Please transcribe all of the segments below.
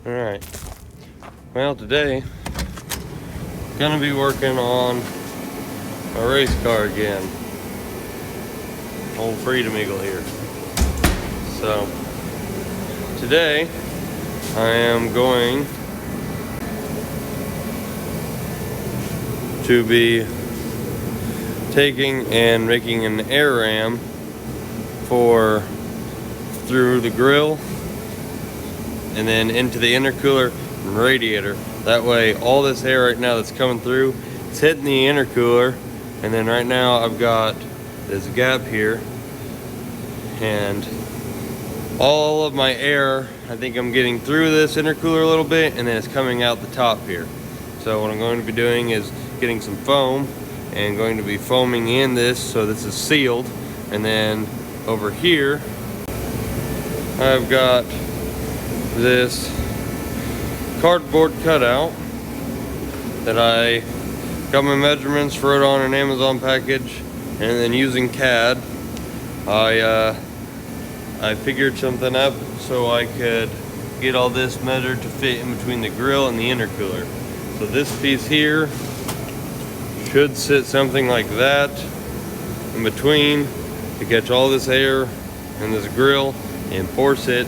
Alright, well today, gonna be working on a race car again. Old Freedom Eagle here. So, today, I am going to be taking and making an air ram through the grill and then into the intercooler and radiator. That way all this air right now that's coming through, it's hitting the intercooler, and then right now I've got this gap here, and all of my air, I think I'm getting through this intercooler a little bit, and then it's coming out the top here. So what I'm going to be doing is getting some foam and going to be foaming in this so this is sealed. And then over here I've got this cardboard cutout that I got my measurements for it on an Amazon package, and then using CAD I figured something up so I could get all this measured to fit in between the grill and the intercooler. So this piece here should sit something like that in between to catch all this air in this grill and force it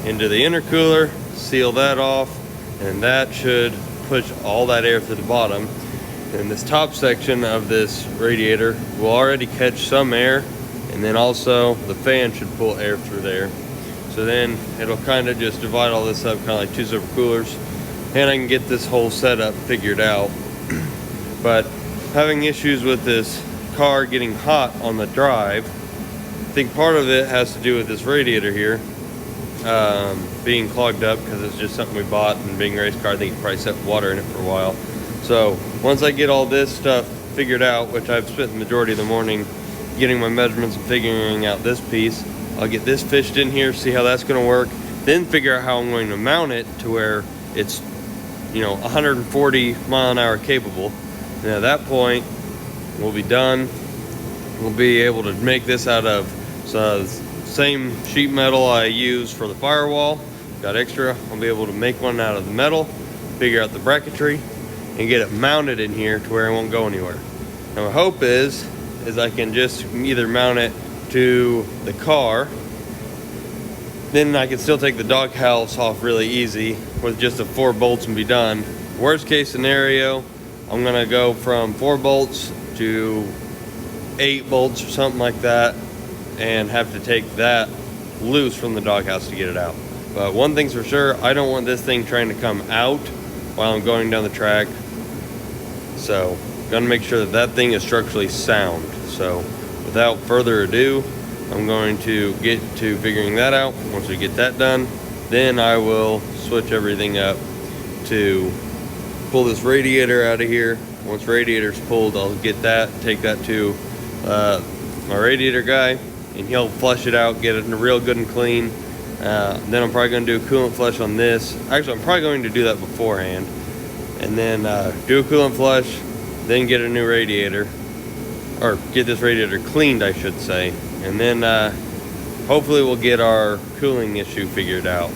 into the intercooler, seal that off, and that should push all that air to the bottom. And this top section of this radiator will already catch some air, and then also the fan should pull air through there. So then it'll kind of just divide all this up, kind of like two separate coolers, and I can get this whole setup figured out. But having issues with this car getting hot on the drive, I think part of it has to do with this radiator here being clogged up, because it's just something we bought, and being a race car, I think it probably set water in it for a while. So once I get all this stuff figured out, which I've spent the majority of the morning getting my measurements and figuring out this piece, I'll get this fished in here, see how that's going to work, then figure out how I'm going to mount it to where it's 140 mile an hour capable. And at that point we'll be done. We'll be able to make this out of same sheet metal I use for the firewall. Got extra, I'll be able to make one out of the metal, figure out the bracketry, and get it mounted in here to where it won't go anywhere. Now my hope is I can just either mount it to the car, then I can still take the doghouse off really easy with just the 4 bolts and be done. Worst case scenario, I'm gonna go from 4 bolts to 8 bolts or something like that, and have to take that loose from the doghouse to get it out. But one thing's for sure, I don't want this thing trying to come out while I'm going down the track. So gonna make sure that thing is structurally sound. So without further ado, I'm going to get to figuring that out. Once we get that done, then I will switch everything up to pull this radiator out of here. Once radiator's pulled, I'll get that, take that to my radiator guy, and he'll flush it out, get it real good and clean. Then I'm probably going to do a coolant flush on this. Actually, I'm probably going to do that beforehand, and then do a coolant flush, then get a new radiator, or get this radiator cleaned, I should say, and then hopefully we'll get our cooling issue figured out.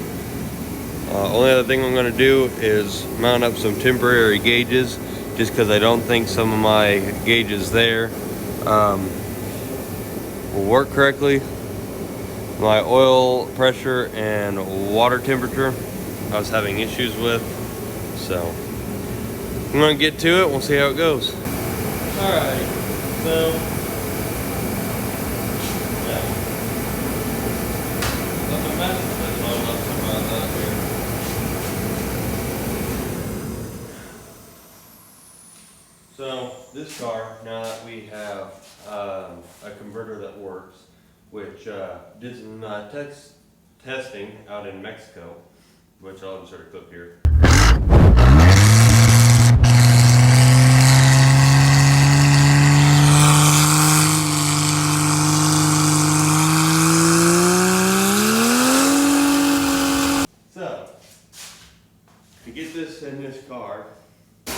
Only other thing I'm going to do is mount up some temporary gauges, just because I don't think some of my gauges there will work correctly. My oil pressure and water temperature I was having issues with, so I'm gonna get to it. We'll see how it goes. All right, so So this car, now that we have a converter that works, which did some testing out in Mexico, which I'll insert a clip here. So, to get this in this car, I'm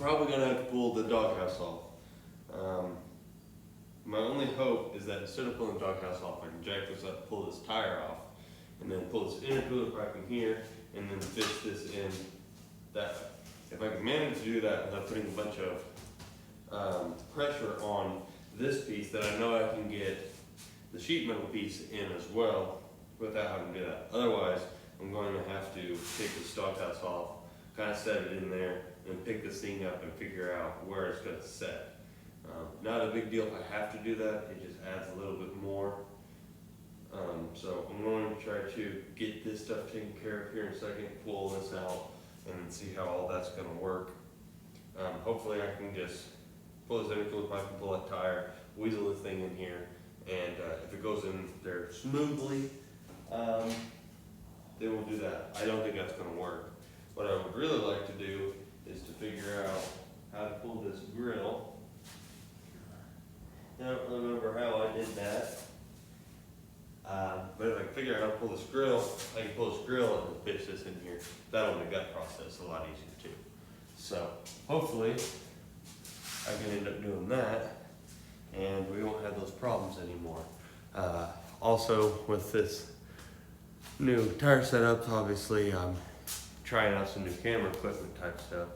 probably going to have to pull the doghouse off. My only hope is that instead of pulling the doghouse off, I can jack this up, pull this tire off, and then pull this intercooler pipe in here, and then fish this in that way. If I can manage to do that without putting a bunch of pressure on this piece, then I know I can get the sheet metal piece in as well without having to do that. Otherwise, I'm going to have to take the stockhouse off, kind of set it in there, and pick this thing up and figure out where it's going to set. Not a big deal if I have to do that, it just adds a little bit more. So I'm going to try to get this stuff taken care of here in a second, pull this out, and see how all that's going to work. Hopefully I can just pull this intercooler pipe and pull that tire, weasel this thing in here, and if it goes in there smoothly, then we'll do that. I don't think that's going to work. What I would really like to do is to figure out how to pull this grill. I don't remember how I did that. But if I can figure out how to pull this grill, I can pull this grill and fish this in here. That'll make that process a lot easier too. So hopefully I can end up doing that and we won't have those problems anymore. Also with this new tire setup, obviously I'm trying out some new camera equipment type stuff.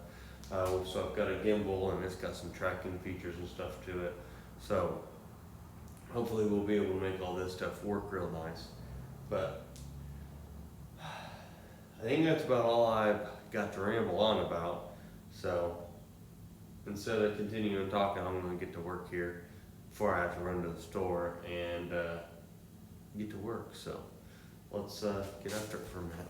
So I've got a gimbal and it's got some tracking features and stuff to it. So hopefully we'll be able to make all this stuff work real nice. But I think that's about all I've got to ramble on about. So instead of continuing talking, I'm going to get to work here before I have to run to the store and get to work. So let's get after it for a minute.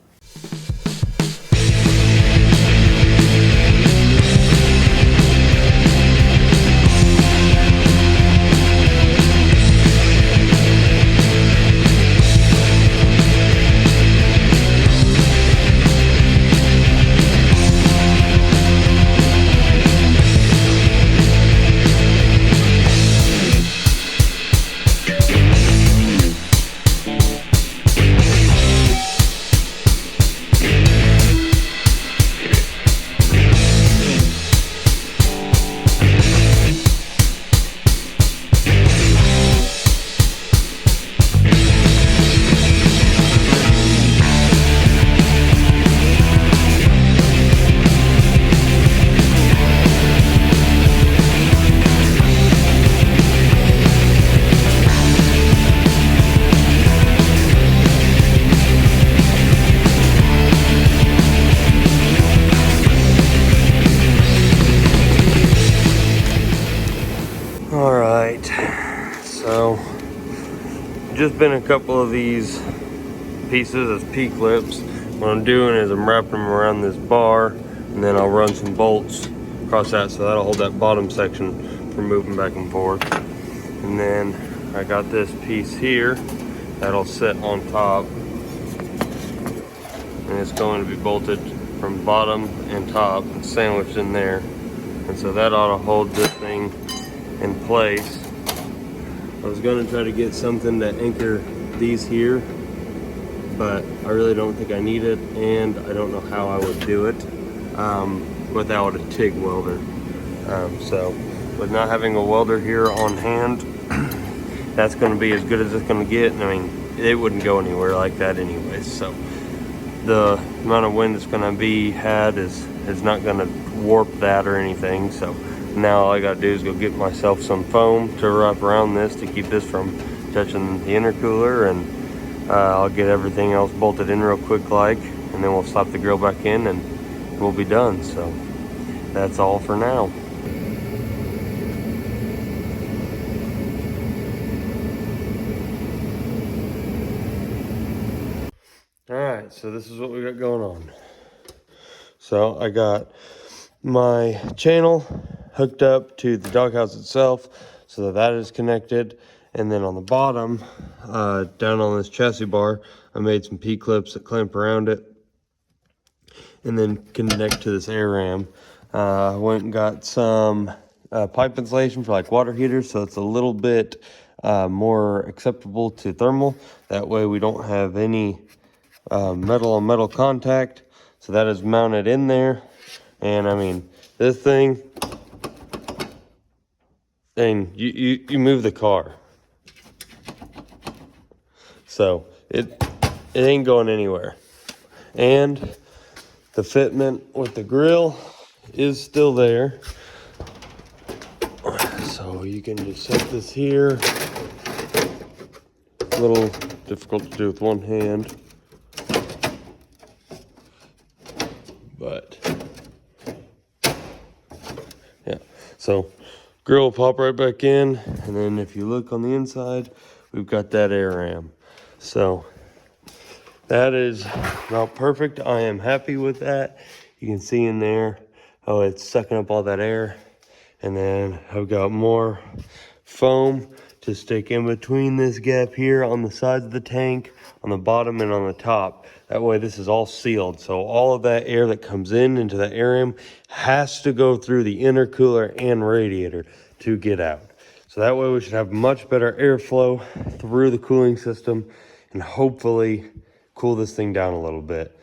Alright, so just been a couple of these pieces as P-clips. What I'm doing is I'm wrapping them around this bar and then I'll run some bolts across that so that'll hold that bottom section from moving back and forth. And then I got this piece here that'll sit on top and it's going to be bolted from bottom and top and sandwiched in there. And so that ought to hold this thing in place. I was going to try to get something to anchor these here, but I really don't think I need it, and I don't know how I would do it without a TIG welder. So with not having a welder here on hand, that's going to be as good as it's going to get. I mean, it wouldn't go anywhere like that anyway. So the amount of wind that's going to be had is not going to warp that or anything. So now all I gotta do is go get myself some foam to wrap around this to keep this from touching the intercooler, and I'll get everything else bolted in real quick and then we'll slap the grill back in and we'll be done. So that's all for now. Alright, so this is what we got going on. So I got my channel hooked up to the doghouse itself so that is connected, and then on the bottom down on this chassis bar I made some P-clips that clamp around it and then connect to this air ram. I went and got some pipe insulation for like water heaters so it's a little bit more acceptable to thermal. That way we don't have any metal on metal contact. So that is mounted in there, and I mean this thing, and you move the car, so it ain't going anywhere. And the fitment with the grill is still there. So you can just set this here. A little difficult to do with one hand, but yeah. So grill will pop right back in, and then if you look on the inside, we've got that air ram. So that is about perfect. I am happy with that. You can see in there how it's sucking up all that air. And then I've got more foam to stick in between this gap here on the sides of the tank, on the bottom and on the top. That way this is all sealed. So all of that air that comes in into the air ram has to go through the intercooler and radiator to get out. So that way we should have much better airflow through the cooling system and hopefully cool this thing down a little bit.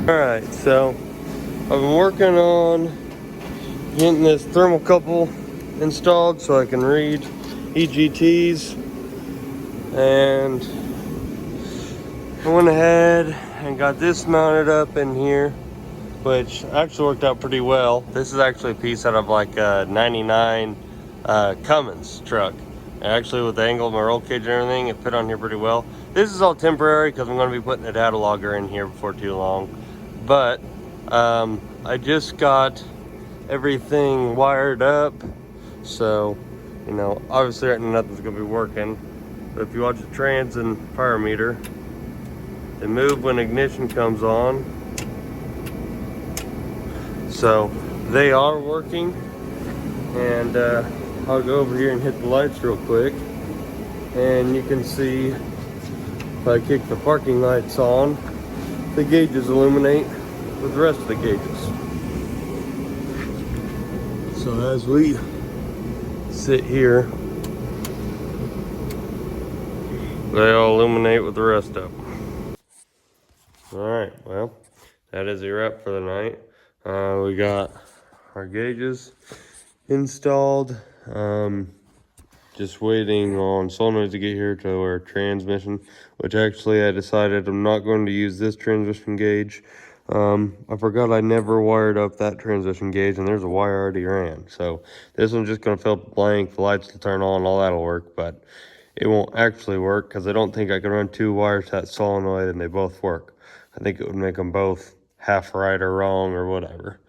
Alright, so I've been working on getting this thermocouple installed so I can read EGTs, and I went ahead and got this mounted up in here, which actually worked out pretty well. This is actually a piece out of like a 99 Cummins truck. And actually with the angle of my roll cage and everything, it fit on here pretty well. This is all temporary because I'm going to be putting a data logger in here before too long. But I just got everything wired up, so you know, obviously right now nothing's gonna be working. But if you watch the trans and fire meter, they move when ignition comes on, so they are working. And I'll go over here and hit the lights real quick, and you can see if I kick the parking lights on, the gauges illuminate with the rest of the gauges. So as we sit here, they all illuminate with the rest of them. Alright, well, that is a wrap for the night. We got our gauges installed. Just waiting on solenoids to get here to our transmission, which actually I decided I'm not going to use this transmission gauge. I forgot I never wired up that transmission gauge, and there's a wire already ran. So this one's just going to fill up blank, the lights will turn on, all that'll work, but it won't actually work because I don't think I can run two wires to that solenoid and they both work. I think it would make them both half right or wrong or whatever.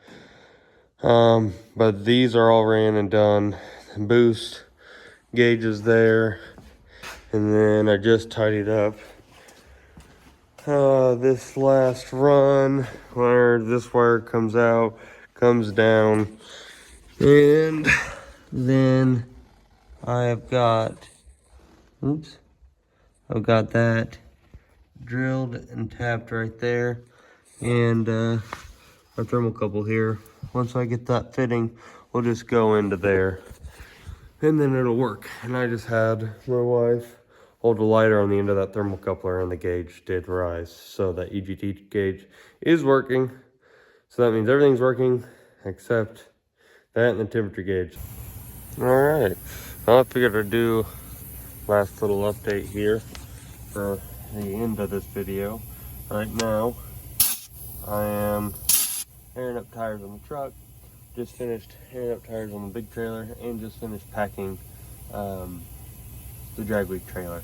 But these are all ran and done. Boost gauges there, and then I just tidied up this last run where this wire comes out, comes down, and then I've got that drilled and tapped right there, and our thermocouple here. Once I get that fitting, we'll just go into there and then it'll work. And I just had my wife hold a lighter on the end of that thermocoupler, and the gauge did rise. So that EGT gauge is working. So that means everything's working except that and the temperature gauge. All right, well, I figured I'd do last little update here for the end of this video. Right now, I am airing up tires on the truck. Just finished airing up tires on the big trailer, and just finished packing the drag week trailer.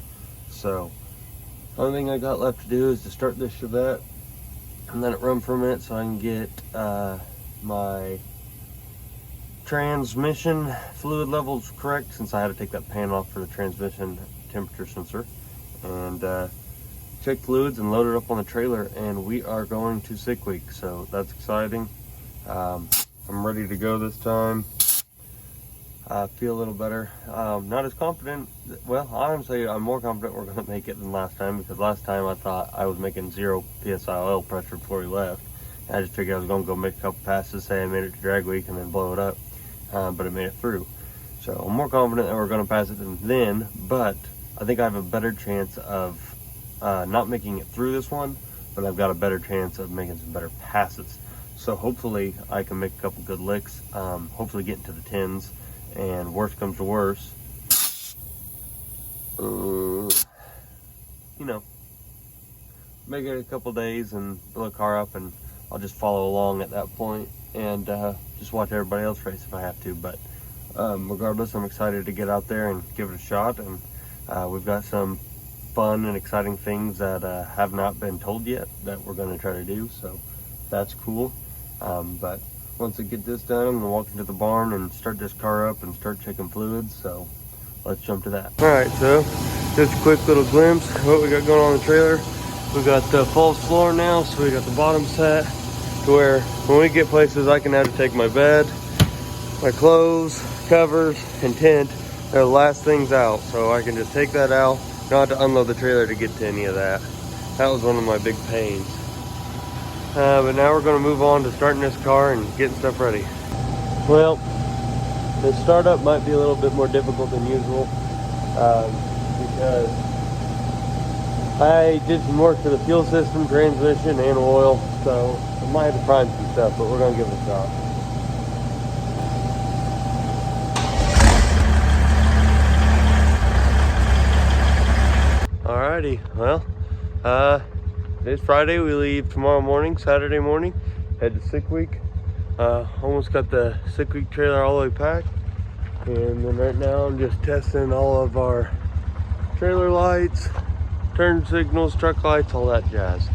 So the only thing I got left to do is to start this Chevette and let it run for a minute so I can get my transmission fluid levels correct, since I had to take that pan off for the transmission temperature sensor, and check fluids and load it up on the trailer, and we are going to sick week, so that's exciting. I'm ready to go this time. I feel a little better. Not as confident. Well, honestly, I'm more confident we're going to make it than last time, because last time I thought I was making 0 psi oil pressure before we left. And I just figured I was going to go make a couple passes, say I made it to drag week, and then blow it up. But it made it through. So I'm more confident that we're going to pass it than then, but I think I have a better chance of not making it through this one, but I've got a better chance of making some better passes. So hopefully I can make a couple good licks, hopefully get into the 10s, and worst comes to worst, you know, make it a couple days and build a car up, and I'll just follow along at that point and just watch everybody else race if I have to. But regardless, I'm excited to get out there and give it a shot, and we've got some fun and exciting things that have not been told yet that we're going to try to do, so that's cool. But once I get this done, I'm gonna walk into the barn and start this car up and start checking fluids, so let's jump to that. All right, so just a quick little glimpse of what we got going on in the trailer. We got the false floor now, so we got the bottom set to where when we get places I can have to take my bed, my clothes, covers, and tent. They're the last things out, so I can just take that out, not have to unload the trailer to get to any of that. That was one of my big pains. But now we're going to move on to starting this car and getting stuff ready. Well, the startup might be a little bit more difficult than usual because I did some work to the fuel system, transmission, and oil, so I might have to prime some stuff, but we're going to give it a shot. Alrighty, well, today's Friday. We leave tomorrow morning, Saturday morning, head to Sick Week. Almost got the Sick Week trailer all the way packed, and then right now I'm just testing all of our trailer lights, turn signals, truck lights, all that jazz.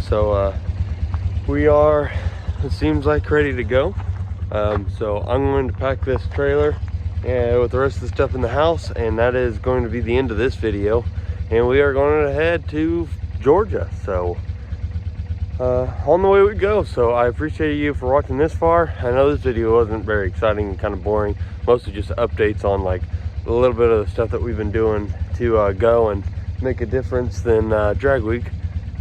So we are, it seems like, ready to go. So I'm going to pack this trailer and with the rest of the stuff in the house, and that is going to be the end of this video. And we are going to head to Georgia, so on the way we go. So I appreciate you for watching this far. I know this video wasn't very exciting and kind of boring, mostly just updates on like a little bit of the stuff that we've been doing to go and make a difference than drag week.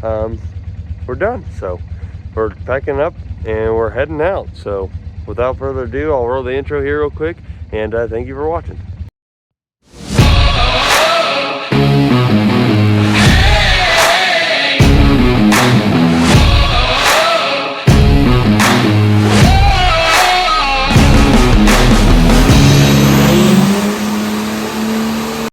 We're done, so we're packing up and we're heading out. So without further ado, I'll roll the intro here real quick, and thank you for watching.